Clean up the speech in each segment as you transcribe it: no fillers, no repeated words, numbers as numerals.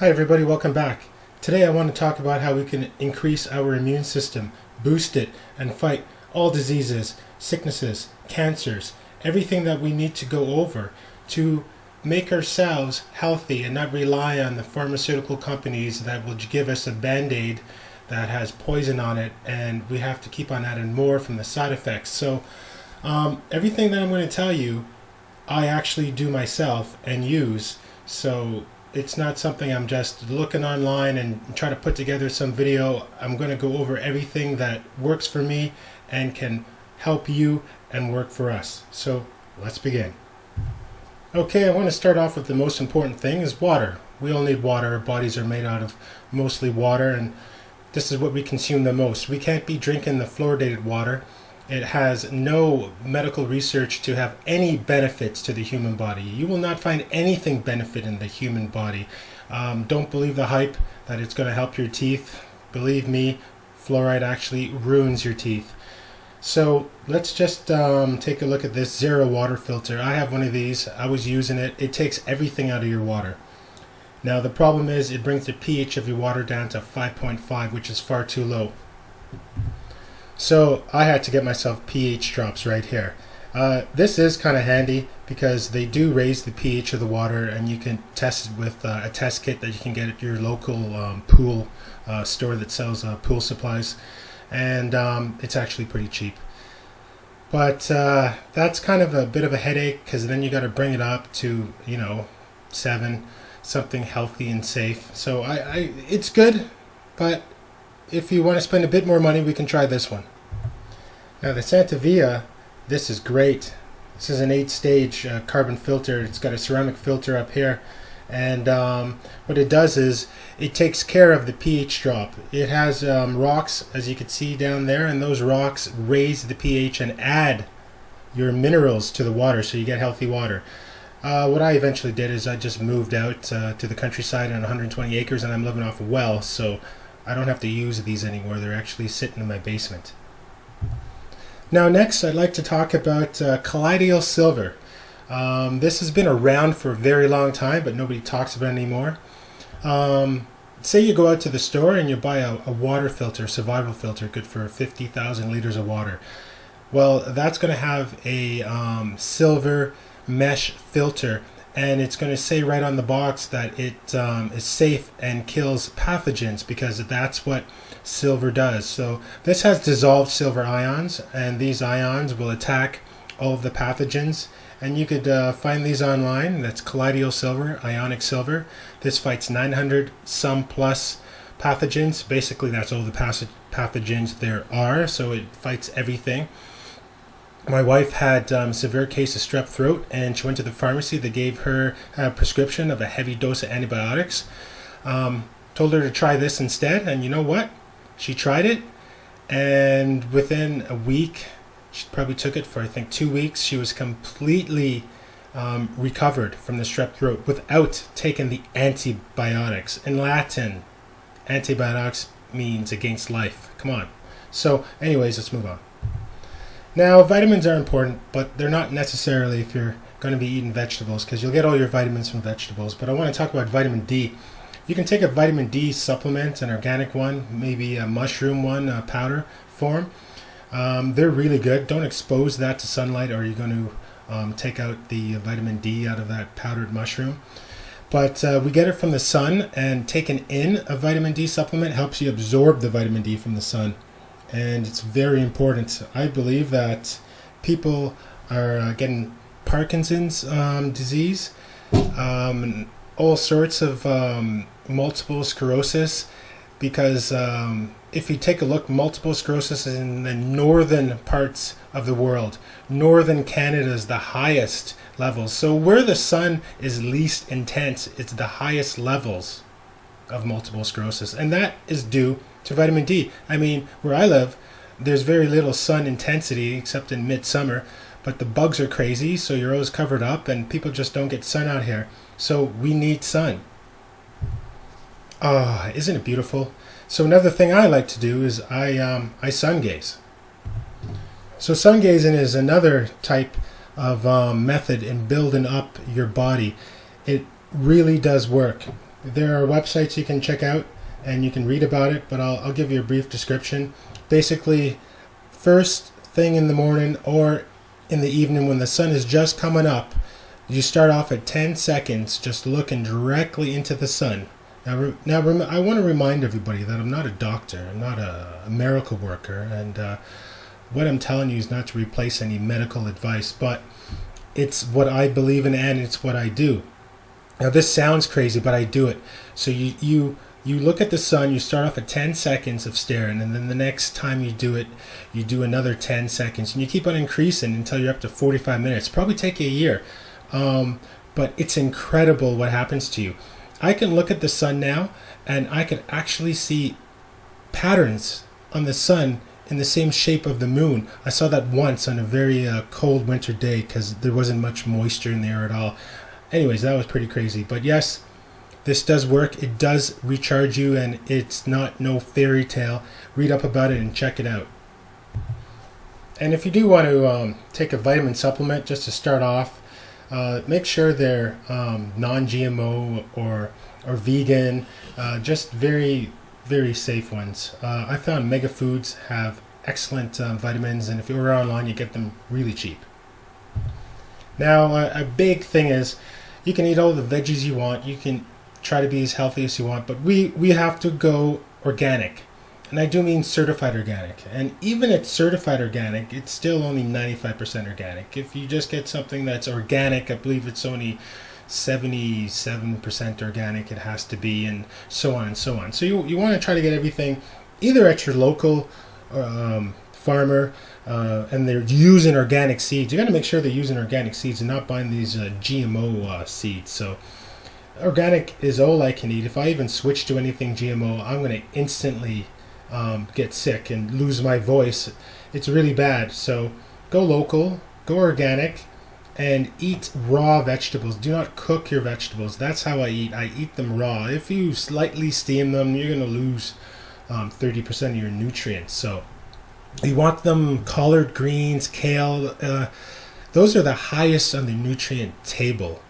Hi everybody, welcome back. Today I want to talk about how we can increase our immune system, boost it, and fight all diseases, sicknesses, cancers, everything that we need to go over to make ourselves healthy and not rely on the pharmaceutical companies that will give us a band-aid that has poison on it, and we have to keep on adding more from the side effects. So everything that I'm going to tell you I actually do myself and use, so it's not something I'm just looking online and try to put together some video. I'm going to go over everything that works for me and can help you and work for us. So let's begin. Okay, I want to start off with the most important thing is water. We all need water. Our bodies are made out of mostly water, and this is what we consume the most. We can't be drinking the fluoridated water. It has no medical research to have any benefits to the human body. You will not find anything benefit in the human body. Don't believe the hype that it's going to help your teeth. Believe me, fluoride actually ruins your teeth. So let's just take a look at this Zero water filter. I have one of these. I was using it. It takes everything out of your water. Now the problem is it brings the pH of your water down to 5.5, which is far too low. So I had to get myself pH drops right here. This is kind of handy because they do raise the pH of the water, and you can test it with a test kit that you can get at your local pool store that sells pool supplies, and it's actually pretty cheap. But that's kind of a bit of a headache because then you got to bring it up to 7, something healthy and safe. So it's good, but if you want to spend a bit more money, we can try this one. Now the Santavia, this is great. This is an 8-stage carbon filter. It's got a ceramic filter up here, and what it does is it takes care of the pH drop. It has rocks, as you can see down there, and those rocks raise the pH and add your minerals to the water, so you get healthy water. What I eventually did is I just moved out to the countryside on 120 acres, and I'm living off a well, so I don't have to use these anymore. They're actually sitting in my basement. Now next I'd like to talk about colloidal silver. This has been around for a very long time, but nobody talks about it anymore. Say you go out to the store and you buy a water filter, survival filter, good for 50,000 liters of water. Well, that's going to have a silver mesh filter, and it's going to say right on the box that it is safe and kills pathogens, because that's what silver does. So this has dissolved silver ions, and these ions will attack all of the pathogens, and you could find these online. That's colloidal silver, ionic silver. This fights 900 some plus pathogens. Basically that's all the pathogens there are, so it fights everything. My wife had a severe case of strep throat, and she went to the pharmacy. They gave her a prescription of a heavy dose of antibiotics. Told her to try this instead, and you know what? She tried it, and within a week, she probably took it for I think 2 weeks, she was completely recovered from the strep throat without taking the antibiotics. In Latin, antibiotics means against life. Come on. So anyways, let's move on. Now, vitamins are important, but they're not necessarily if you're going to be eating vegetables, because you'll get all your vitamins from vegetables. But I want to talk about vitamin D. You can take a vitamin D supplement, an organic one, maybe a mushroom one, powder form. They're really good. Don't expose that to sunlight, or you're going to take out the vitamin D out of that powdered mushroom. But we get it from the sun, and taking in a vitamin D supplement helps you absorb the vitamin D from the sun. And it's very important. I believe that people are getting Parkinson's disease, and all sorts of multiple sclerosis, because if you take a look, multiple sclerosis is in the northern parts of the world. Northern Canada is the highest levels. So where the sun is least intense, it's the highest levels of multiple sclerosis, and that is due to vitamin D. I mean, where I live, there's very little sun intensity except in midsummer, but the bugs are crazy, so you're always covered up, and people just don't get sun out here. So we need sun. Isn't it beautiful? So another thing I like to do is I sun gaze. So sun gazing is another type of method in building up your body. It really does work. There are websites you can check out and you can read about it, but I'll give you a brief description. Basically, first thing in the morning or in the evening when the sun is just coming up, you start off at 10 seconds just looking directly into the sun. Now, I want to remind everybody that I'm not a doctor, I'm not a miracle worker, and what I'm telling you is not to replace any medical advice, but it's what I believe in and it's what I do. Now this sounds crazy, but I do it. So you look at the sun, you start off at 10 seconds of staring, and then the next time you do it, you do another 10 seconds, and you keep on increasing until you're up to 45 minutes. Probably take you a year, but it's incredible what happens to you. I can look at the sun now, and I can actually see patterns on the sun in the same shape of the moon. I saw that once on a very cold winter day because there wasn't much moisture in the air at all. Anyways, that was pretty crazy. But yes, this does work. It does recharge you, and it's not no fairy tale. Read up about it and check it out. And if you do want to take a vitamin supplement just to start off, make sure they're non-GMO or vegan, just very safe ones. I found Mega Foods have excellent vitamins, and if you order online, you get them really cheap. Now, a big thing is you can eat all the veggies you want. You can try to be as healthy as you want, but we have to go organic. And I do mean certified organic. And even at certified organic, it's still only 95% organic. If you just get something that's organic, I believe it's only 77% organic it has to be, and so on and so on. So you want to try to get everything either at your local farmer, and they're using organic seeds. You got to make sure they're using organic seeds and not buying these GMO seeds. So organic is all I can eat. If I even switch to anything GMO, I'm going to instantly get sick and lose my voice. It's really bad. So go local, go organic, and eat raw vegetables. Do not cook your vegetables. That's how I eat. I eat them raw. If you slightly steam them, you're going to lose 30% of your nutrients. So you want them collard greens, kale. Those are the highest on the nutrient table.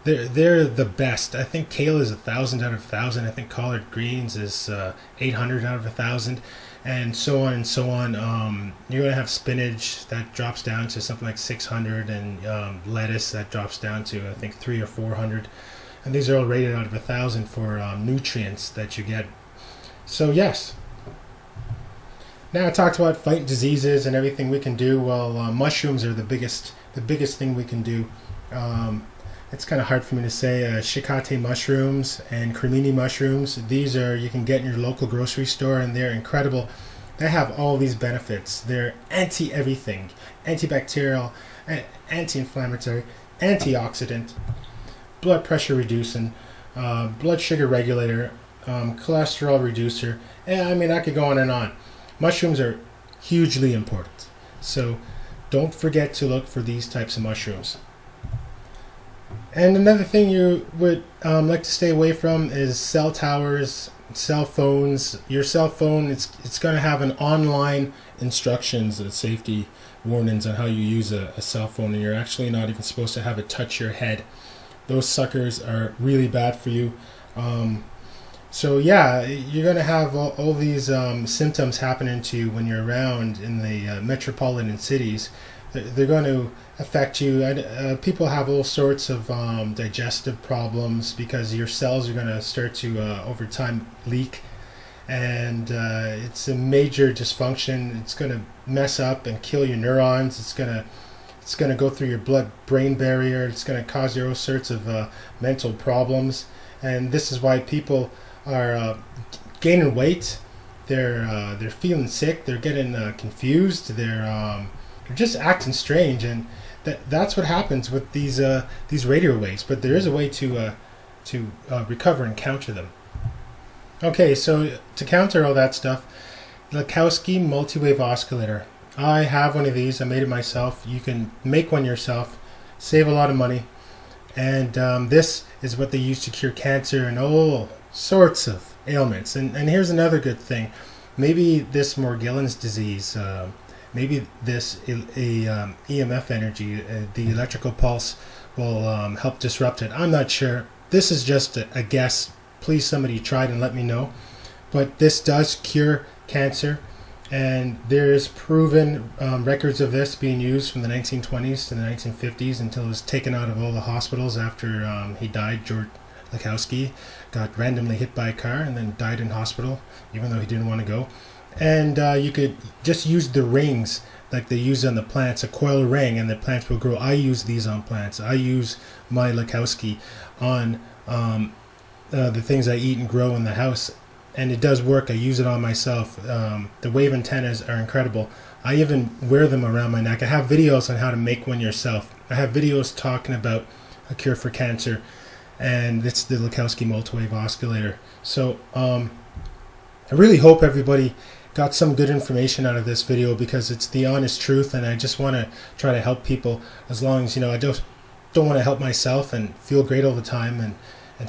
They're the best. I think kale is 1,000 out of 1,000. I think collard greens is 800 out of 1,000, and so on and so on. You're gonna have spinach that drops down to something like 600, and lettuce that drops down to I think 300 or 400. And these are all rated out of 1,000 for nutrients that you get. So yes. Now I talked about fighting diseases and everything we can do. Well, mushrooms are the biggest thing we can do. It's kind of hard for me to say. Shikate mushrooms and cremini mushrooms. These are you can get in your local grocery store, and they're incredible. They have all these benefits. They're anti-everything, antibacterial, anti-inflammatory, antioxidant, blood pressure reducing, blood sugar regulator, cholesterol reducer. I mean, I could go on and on. Mushrooms are hugely important. So don't forget to look for these types of mushrooms. And another thing you would like to stay away from is cell towers, cell phones. Your cell phone, it's going to have an online instructions, safety warnings on how you use a cell phone, and you're actually not even supposed to have it touch your head. Those suckers are really bad for you. So yeah, you're going to have all these symptoms happening to you when you're around in the metropolitan cities. They're going to affect you. People have all sorts of digestive problems because your cells are going to start to over time leak, and it's a major dysfunction. It's going to mess up and kill your neurons. It's going to go through your blood-brain barrier. It's going to cause you all sorts of mental problems, and this is why people are gaining weight. They're feeling sick. They're getting confused. They're just acting strange, and that's what happens with these radio waves. But there is a way to recover and counter them. Okay, so to counter all that stuff, Lakowski multi-wave oscillator. I have one of these. I made it myself. You can make one yourself, save a lot of money, and this is what they use to cure cancer and all sorts of ailments. And here's another good thing. Maybe this Morgellons disease, maybe this EMF energy, the electrical pulse, will help disrupt it. I'm not sure. This is just a guess please somebody tried and let me know. But this does cure cancer, and there's proven records of this being used from the 1920s to the 1950s until it was taken out of all the hospitals after he died. George Lakowski got randomly hit by a car and then died in hospital, even though he didn't want to go. And you could just use the rings like they use on the plants, a coil ring, and the plants will grow. I use these on plants. I use my Lakowski on the things I eat and grow in the house, and it does work. I use it on myself. The wave antennas are incredible. I even wear them around my neck. I have videos on how to make one yourself. I have videos talking about a cure for cancer, and it's the Lakowski multi-wave oscillator. So I really hope everybody got some good information out of this video, because it's the honest truth, and I just want to try to help people, as long as, I just don't want to help myself and feel great all the time and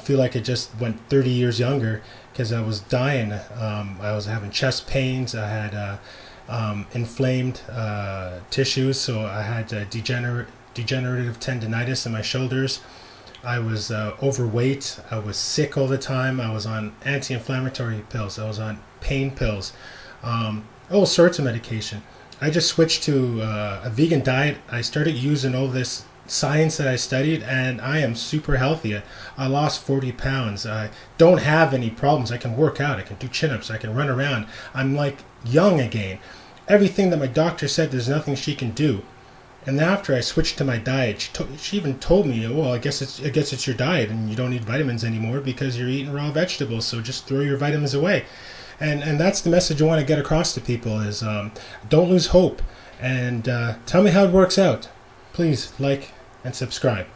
feel like I just went 30 years younger, because I was dying. I was having chest pains. I had inflamed tissues, so I had degenerative tendinitis in my shoulders. I was overweight. I was sick all the time. I was on anti-inflammatory pills. I was on pain pills. All sorts of medication. I just switched to a vegan diet. I started using all this science that I studied, and I am super healthy. I lost 40 pounds. I don't have any problems. I can work out. I can do chin-ups. I can run around. I'm like young again. Everything that my doctor said, there's nothing she can do. And after I switched to my diet, she even told me, well, I guess it's your diet, and you don't need vitamins anymore because you're eating raw vegetables, so just throw your vitamins away. And that's the message I want to get across to people is don't lose hope, and tell me how it works out. Please like and subscribe.